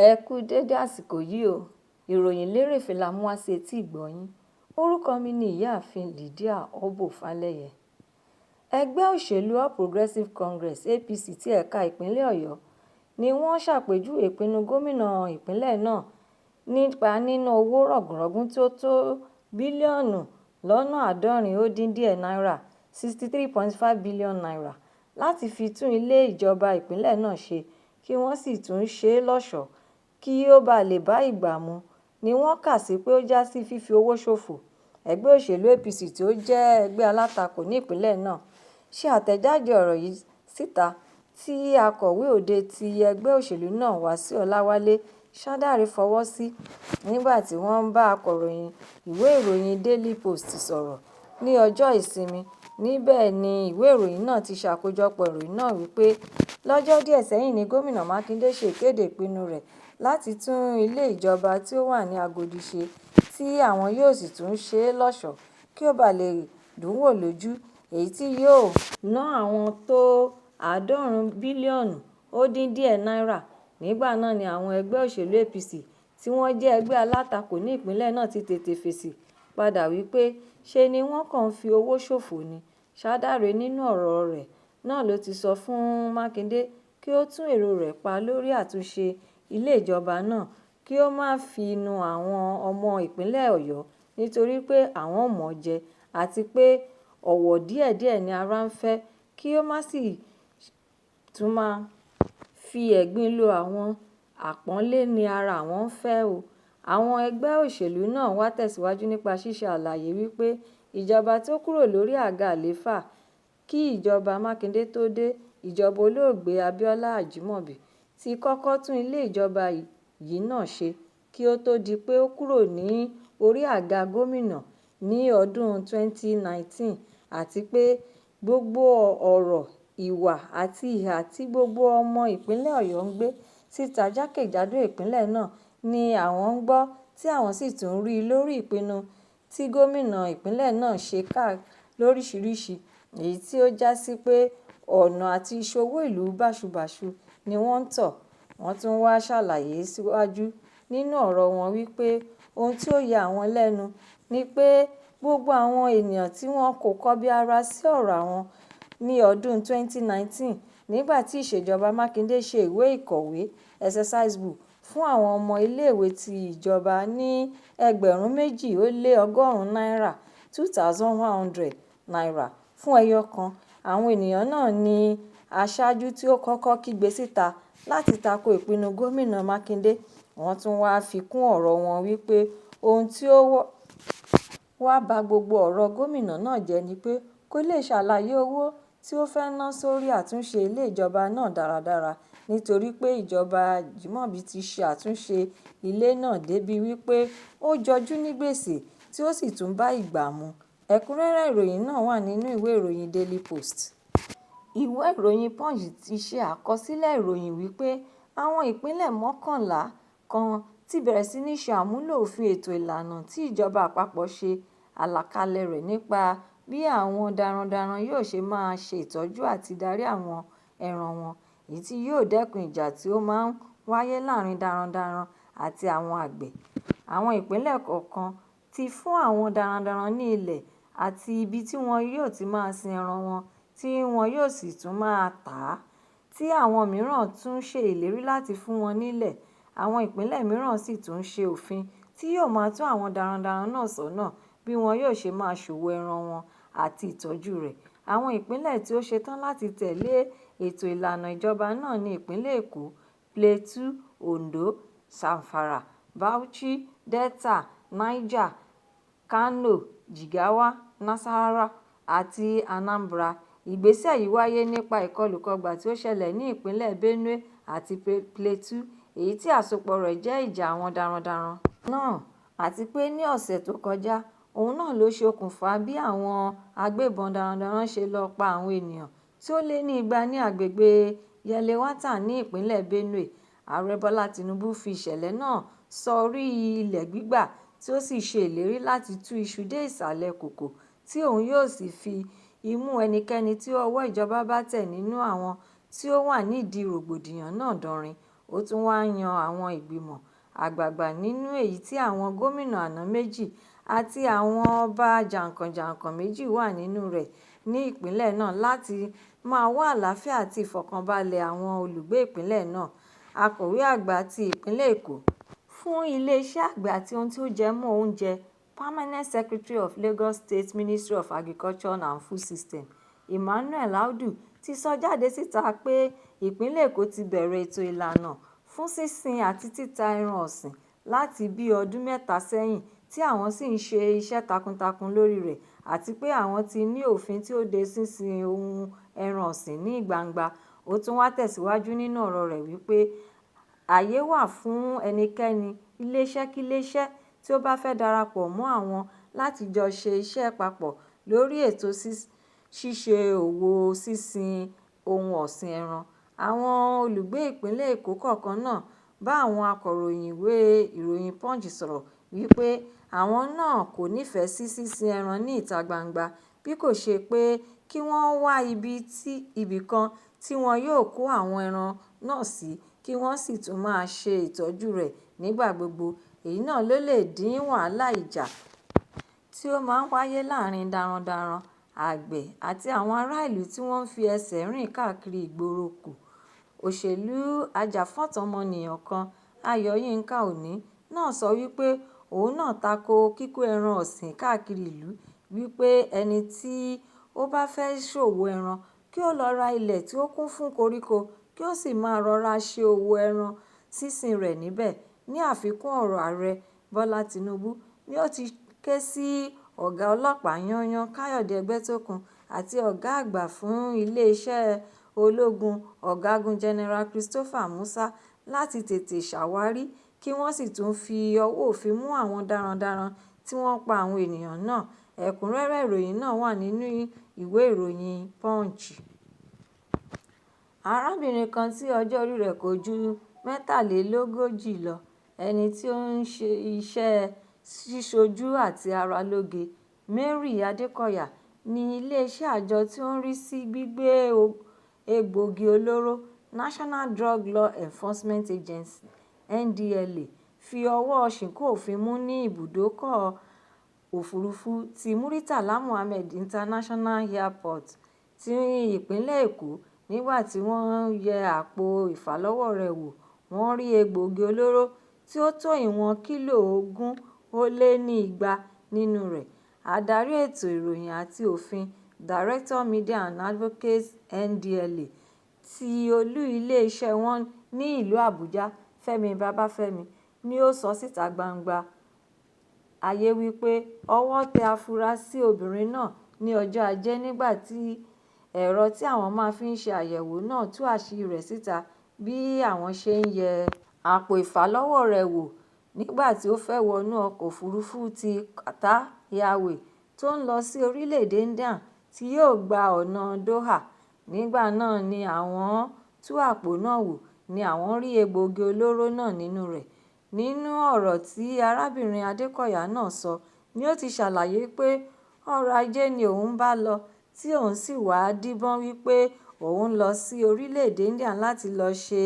Ẹ kú dédé àsìkò yìí o, ìròyìn lérèfé la mú wá sí etí ìgbọ́-yín. Orúkọ mi ni ìyáàfin Lydia Ọbọ̀fálẹ́yẹ. Ẹgbẹ́ òṣèlú All Progressives Congress (APC) ti ẹ̀ka ìpínlẹ̀ Ọ̀yọ́ ni wọ́n ṣàpèjúwe ìpinnu gómìnà ìpínlẹ̀ náà nípa níná owó rọ̀gùnrọ̀gùn tí ó tó bílíọ̀nù lọ́nà 70 náírà (63.5 billion naira) láti fi tún ilé ìjọba ìpínlẹ̀ náà ṣe kí wọ́n sì tún ṣe é lọ́ṣọ̀ọ́ kí ó bàa lè bá ìgbà mu, ni wọ́n kà sí pé ó já sí fífi owó ṣòfò. Ẹgbẹ́ òṣèlú APC, tí ó jẹ́ ẹgbẹ́ alátakò ní ìpínlẹ̀ náà, ṣe àtẹ̀jáde ọ̀rọ̀ yìí síta tí akọ̀wé òde ti ẹgbẹ́ òṣèlú náà Wàsíù Ọláwálé Ṣàdáre fọwọ́ sí nígbà tí wọ́n ń bá akọ̀ròyìn ìwé ìròyìn Daily Post sọ̀rọ̀ ní ọjọ́ Ìsinmi. Níbẹ̀ ni ìwé ìròyìn náà ti ṣàkójọpọ̀ ìròyìn náà wípé lọ́jọ́ díẹ̀ sẹ́yìn ni Gómìnà Mákindé ṣe ìkéde ìpinnu rẹ̀ láti tún ilé ìjọba tí ó wà ní Agodi ṣe, tí àwọn yóò sì tún ṣe é lọ́ṣọ̀ọ́ kí ó bàa lè dùn wò lójú, èyí tí yóò ná àwọn tó 90 bílíọ̀nù ó dín díẹ̀ náírà. Nígbà náà ni àwọn ẹgbẹ́ òṣèlú APC tí wọ́n jẹ́ ẹgbẹ́ alátakò ní ìpínlẹ̀ náà ti tètè fèsì padà wípé ṣe ni wọ́n kàn ń fi owó ṣòfò ni. Ṣàdáre nínú ọ̀rọ̀ rẹ̀ náà ló ti sọ fún Mákindé kí ó tún èrò rẹ̀ pa lórí àtúnṣe ilé ìjọba náà, kí ó má finú àwọn ọmọ ìpínlẹ̀ Ọ̀yọ́ nítorí pé àwọn mọ̀ ọ́ jẹ, àti pé ọ̀wọ̀ díẹ̀díẹ̀ ni ara ń fẹ́, kí ó má sì tún máa fi ẹ̀gbin lo àwọn àpọ́nlé ni ara àwọn ń fẹ́ o. Àwọn ẹgbẹ́ òṣèlú náà wá tẹ̀síwájú nípa ṣíṣe àlàyé wípé ìjọba tó kúrò lórí àga àlééfà kí ìjọba Mákindé tó dé, ìjọba olóògbé Abíọ́lá Ajímọ̀bí, ti kọ́kọ́ tún ilé ìjọba yìí náà ṣe kí ó tó di pé ó kúrò ní orí àga gómìnà ní ọdún 2019, àti pé gbogbo ọ̀rọ̀, ìwà àti ìhà tí gbogbo ọmọ ìpínlẹ̀ Ọ̀yọ́ ń gbé síta jákèjádò ìpínlẹ̀ náà ni àwọn ń gbọ́, tí àwọn sì tún rí lórí ìpinnu tí gómìnà ìpínlẹ̀ náà ṣe lóríṣiríṣi, èyí tí ó já sí pé ọ̀nà àti ṣòwò ìlú báṣubàṣu ni wọ́n ń tọ̀. Wọ́n tún wá ṣàlàyé síwájú nínú ọ̀rọ̀ wọn wípé ohun tí ó ya àwọn lẹ́nu ni pé gbogbo àwọn ènìyàn tí wọn kò kọbi ara sí ọ̀rọ̀ àwọn ní ọdún 2019 nígbà tí ìṣèjọba Mákindé ṣe ìwé ìkọ̀wé exercise book fún àwọn ọmọ iléèwé ti ìjọba ní 2,100 náírà (2,100 naira) fún ẹyọ kan. Àwọn ènìyàn náà ni aṣáájú tí ó kọ́kọ́ kígbe síta láti tako ìpinnu gómìnà Mákindé. Wọ́n tún wá fi kún ọ̀rọ̀ wọn wípé ohun tí ó wá ba gbogbo ọ̀rọ̀ gómìnà náà jẹ́ ni pé kò lè ṣàlàyé owó tí ó fẹ́ ná sórí àtúnṣe ilé ìjọba náà dáradára, nítorí pé ìjọba Ajímọ̀bí ti ṣe àtúnṣe ilé náà débi wípé ó jọjú ní gbèsè tí ó sì tún bá ìgbà mu. Ẹ̀kúnrẹ́rẹ́ ìròyìn náà wà nínú ìwé ìròyìn Daily Post. Ìwé ìròyìn Punch ti ṣe àkọsílẹ̀ ìròyìn wípé àwọn ìpínlẹ̀ 11 kan ti bẹ̀rẹ̀ sí ní ṣe àmúlò òfin ètò ìlànà tí ìjọba àpapọ̀ ṣe àlàkalẹ̀ rẹ̀ nípa bí àwọn darandaran yóò ṣe máa ṣe ìtọ́jú àti darí àwọn ẹran wọn, èyí tí yóò dẹ́kun ìjà tí ó máa ń wáyé láàrin darandaran àti àwọn àgbẹ̀. Àwọn ìpínlẹ̀ kọ̀ọ̀kan ti fún àwọn darandaran ní ilẹ̀ àti ibi tí wọn yóò ti máa sin ẹran wọn, tí wọn yóò sì tún máa tà á, tí àwọn mìíràn tún ṣe ìlérí láti fún wọn nílẹ̀. Àwọn ìpínlẹ̀ mìíràn sì tún ṣe òfin tí yóò máa tọ́ àwọn darandaran náà sọ́nà bí wọn yóò ṣe máa ṣòwò ẹran wọn àti ìtọ́jú rẹ̀. Àwọn ìpínlẹ̀ tí ó ṣetán láti tẹ̀lé ètò ìlànà ìjọba náà ni ìpínlẹ̀ Èkó, Plateau, Ondo, Zamfara, Bauchi, Delta, Niger, Kano, Jigawa, Nasarawa àti Anambra. Ìgbésẹ̀ yìí wáyé nípa ìkọlù-kọgbà tí ó ṣẹlẹ̀ ní ìpínlẹ̀ Benue àti Plateau, èyí tí àsopọ̀ rẹ̀ jẹ́ ìjà àwọn darandaran náà, àti pé ní ọ̀sẹ̀ tó kọjá, òun náà ló ṣokùnfà bí àwọn agbébọn darandaran ṣe lọ pa àwọn ènìyàn tí ó lé ní 200 ní agbègbè Yelewata ní ìpínlẹ̀ Benue. Ààrẹ Bọ́lá Tinubu fi ìṣẹ̀lẹ̀ náà sórí ilẹ̀ gbígbà tí ó sì ṣe ìlérí láti tú iṣu dé ìsàlẹ̀ kòkò, tí òun yóò sì fi imú ẹnikẹ́ni tí ọwọ́ ìjọba bá tẹ̀ nínú àwọn tí ó wà nídìí rògbòdìyàn náà dánrin. ó tún wáá yan àwọn ìgbìmọ̀ àgbààgbà nínú èyí tí àwọn gómìnà àná méjì àti àwọn ọba jàǹkàn-jàǹkàn méjì wà nínú rẹ̀ ní ìpínlẹ̀ náà láti máa wá àlàáfíà àti ìfọ̀kànbalẹ̀ àwọn olùgbé ìpínlẹ̀ náà. Akọ̀wé àgbà ti ìpínlẹ̀ Èkó fún iléeṣẹ́ àgbẹ̀ àti ohun tí ó jẹ mọ́ oúnjẹ Permanent Secretary of Lagos State Ministry of Agriculture and Food System Emmanuel Audu ti sọ jáde síta pé ìpínlẹ̀ Èkó ti bẹ̀rẹ̀ ètò ìlànà fún sínsìn àti títa ẹran ọ̀sìn láti bíi ọdún 3 sẹ́yìn tí àwọn sì ń ṣe iṣẹ́ takuntakun lórí rẹ̀ àti pé àwọn ti ní òfin tí ó de sínsìn ohun ẹran ọ̀sìn ní gbangba. Ó tún wá tẹ̀síwájú nínú ọ̀rọ̀ rẹ̀ wípé ààyè wà fún ẹnikẹ́ni, iléeṣẹ́kíléeṣẹ́ tí ó bá fẹ́ darapọ̀ mọ́ àwọn láti jọ ṣe iṣẹ́ papọ̀ lórí ètò ṣíṣe òwò sínsìn ohun ọ̀sìn ẹran. Àwọn olùgbé ìpínlẹ̀ Èkó kọ̀ọ̀kan náà bá àwọn akọ̀ròyìn ìwé ìròyìn Punch sọ̀rọ̀ wípé àwọn náà kò nífẹ̀ẹ́ sí sínsìn ẹran ní ìta gbangba bí kò ṣe pé kí wọ́n wá ibì kan tí wọn yóò kó àwọn ẹran náà sí kí wọ́n sì tún máa ṣe ìtọ́jú rẹ̀ nígbà gbogbo. Èyí náà ló lè dín wàhálà ìjà tí ó máa ń wáyé láàrin darandaran, àgbẹ̀ àti àwọn ará ìlú tí wọ́n ń fi ẹsẹ̀ rìn káàkiri ìgboro kù. Òṣèlú ajàfẹ́tọ̀ọ́ ọmọnìyàn kan, Iroyin Toni, náà sọ wípé òun náà tako kíkó ẹran ọ̀sìn káàkiri ìlú wípé ẹni tí ó bá fẹ́ ṣòwò ẹran kí ó lọ ra ilẹ̀ tí ó kún fún koríko kí ó sì máa rọra ṣe òwò ẹran sínsìn rẹ̀ níbẹ̀. Ní àfikún ọ̀rọ̀ Ààrẹ Bọ́lá Tinubu ni ó ti ké sí ọ̀gá ọlọ́pàá yányán Káyọ̀dé Ẹgbẹ́tókun àti ọ̀gá àgbà fún iléeṣẹ́ ológun Ọ̀gágun General Christopher Musa láti tètè ṣàwárí kí wọ́n sì tún fi ọwọ́ òfin mú àwọn darandaran tí wọ́n pa àwọn ènìyàn náà. Ẹ̀kúnrẹ́rẹ́ ìròyìn náà wà nínú ìwé ìròyìn Punch. Arábìnrin kan tí ọjọ́ orí rẹ̀ kò ju 43 lọ, ẹni tí ó ń ṣe iṣẹ́ ṣíṣojú àti ara lóge, Mary Adékọ̀yà, ní iléeṣẹ́ àjọ tí ó ń rí sí gbígbé egbòogi olóró National Drug Law Enforcement Agency (NDLEA) fi ọwọ́ ṣìnkún òfin mú ní ibùdókọ̀ òfurufú ti Muritala Muhammed International Airport ti ìpínlẹ̀ Èkó. Nígbà tí wọ́n yẹ àpò ìfàlọ́wọ́ rẹ̀ wò, wọ́n rí egbòogi olóró tí ó tó ìwọ̀n kílò 20 nínú rẹ̀. Adarí ètò ìròyìn àti òfin, Director Media and Advocacy NDLEA ti olú iléeṣẹ́ wọn ní ìlú Àbújá, Fẹ́mi Babáfẹ́mi, ni ó sọ síta gbangba ayé wípé ọwọ́ tẹ afurasí obìnrin náà ní ọjọ́ Ajé nígbà tí ẹ̀rọ tí àwọn máa fi ń ṣe àyẹ̀wò náà tú àṣírí rẹ̀ síta bí àwọn ṣe ń yẹ àpò ìfàlọ́wọ́ rẹ̀ wò nígbà tí ó fẹ́ wọnú ọkọ̀ òfurufú ti Qatar Airways tó ń lọ sí orílẹ̀-èdè India tí yóò gba ọ̀nà Doha. Nígbà náà ni àwọn tú àpò náà wò ni àwọn rí egbòogi olóró náà nínú rẹ̀. Nínú ọ̀rọ̀ tí arábìnrin Adékọ̀yà náà sọ ni ó ti ṣàlàyé pé ọrọ̀ ajé ni òun bá lọ tí òun sì wá díbọ́n wípé òun lọ sí orílẹ̀-èdè India láti lọ ṣe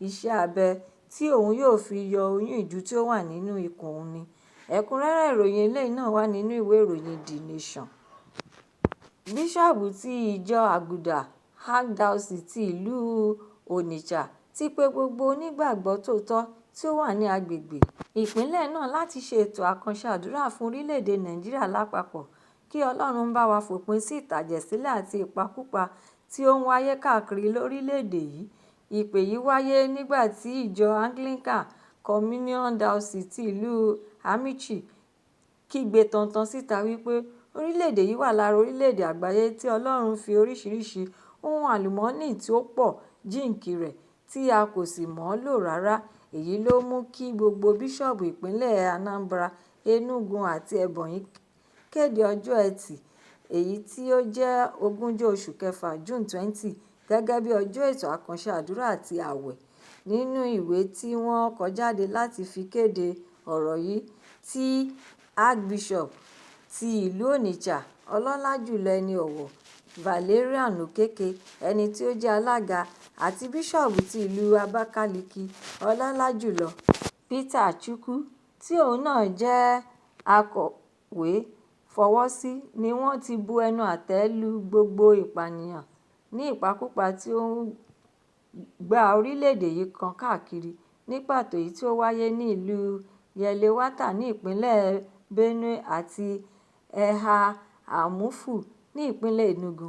iṣẹ́ abẹ tí òun yóò fi yọ oyún ìju tí ó wà nínú ikùn òun ni. Ẹ̀kúnrẹ́rẹ́ ìròyìn eléyìí náà wà nínú ìwé ìròyìn The Nation. Bíṣọ̀bù ti ìjọ Àgùdà Archdiocese ti ìlú Onitsha ti pe gbogbo onígbàgbọ́ tòótọ́ tí ó wà ní agbègbè ìpínlẹ̀ náà láti ṣe ètò àkànṣe àdúrà fún orílẹ̀-èdè Nàìjíríà lápapọ̀ kí Ọlọ́run bá wa fòpin sí ìtàjẹ̀sílẹ̀ àti ìpakúpa tí ó ń wáyé káàkiri lórílẹ̀-èdè yìí. Ìpè yìí wáyé nígbà tí ìjọ Anglican Communion Diocese ti ìlú Amici kígbe tantan síta wípé orílẹ̀-èdè yìí wà lára orílẹ̀-èdè àgbáyé tí Ọlọ́run fi oríṣiríṣi ohun àlùmọ́ọ́nì tí ó pọ̀ jíǹkì rẹ̀ tí a kò sì mọ̀ ọ́ lò rárá. Èyí ló mú kí gbogbo bíṣọ̀bù ìpínlẹ̀ Anambra, Enugu àti Ebonyi kéde ọjọ́ Ẹtì, èyí tí ó jẹ́ 20 oṣù kẹfà June 20 gẹ́gẹ́ bí ọjọ́ ètò àkànṣe àdúrà àti ààwẹ̀. Nínú ìwé tí wọ́n kọ jáde láti fi kéde ọ̀rọ̀ yìí tí Archbishop ti ìlú Onitsha, Ọlọ́lá jùlọ ẹni ọ̀wọ̀ Valerian Okeke, ẹni tí ó jẹ́ alága, àti bíṣọ́ọ̀bù ti ìlú Abakaliki, ọlọ́lájùlọ Peter Chukwu, tí òun náà jẹ́ akọ̀wé, fọwọ́ sí, ni wọ́n ti bu ẹnu àtẹ́ lu gbogbo ìpànìyàn ní ìpakúpa tí ó ń gba orílẹ̀-èdè yìí kan káàkiri, ní pàtó èyí tí ó wáyé ní ìlú Yelewata ní ìpínlẹ̀ Benue àti Ẹ̀há-Àmúfù ní ìpínlẹ̀ Enugu.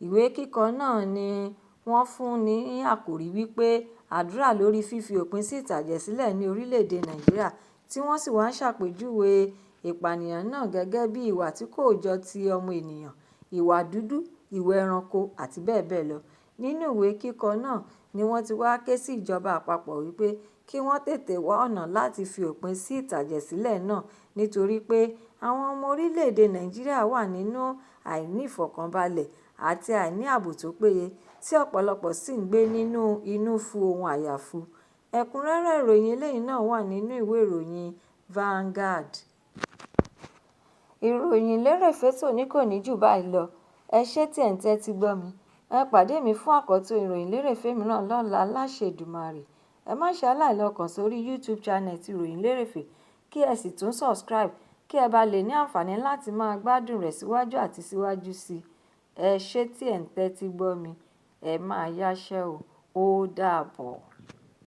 Ìwé kíkọ náà ni wọ́n fún ní àkòrí wípé "Àdúrà lórí fífi òpin sí ìtàjẹ̀sílẹ̀ ní orílẹ̀-èdè Nàìjíríà", tí wọ́n sì wá ń ṣàpèjúwe ìpànìyàn náà gẹ́gẹ́ bí ìwà tí kò jọ ti ọmọ ènìyàn, ìwà dúdú, ìwà ẹranko àti bẹ́ẹ̀ bẹ́ẹ̀ lọ. Nínú ìwé kíkọ náà ni wọ́n ti wá ké sí ìjọba àpapọ̀ wípé kí wọ́n tètè wá ọ̀nà láti fi òpin sí ìtàjẹ̀sílẹ̀ náà nítorí pé àwọn ọmọ orílẹ̀-èdè Nàìjíríà wà nínú àìní ìfọ̀kànbalẹ̀ àti àìní ààbò tó péye, tí ọ̀pọ̀lọpọ̀ sì ń gbé nínú inúfu ohun àyàfu. Ẹ̀kúnrẹ́rẹ́ ìròyìn eléyìí náà wà nínú ìwé ìròyìn Vanguard. Ìròyìn lérèfé tòní kò ní jù báyìí lọ. Ẹ ṣé tí ẹ̀ ń tẹ́tí gbọ́ mi. Ẹ pàdé mi fún àkọ́tún ìròyìn lérèfé mìíràn lọ́la láṣẹ Èdùmàrè. Ẹ má ṣe aláìlọ kàn sórí YouTube channel ti ìròyìn lérèfé, kí ẹ sì tún subscribe kí ẹ bá lè ní àǹfààní láti máa gbádùn rẹ̀ síwájú àti síwájú sí i. Ẹ ṣé tí ẹ̀ ń tẹ́tí gbọ́ mi. Ẹ máa yáṣẹ́ o. Ó dàbọ̀.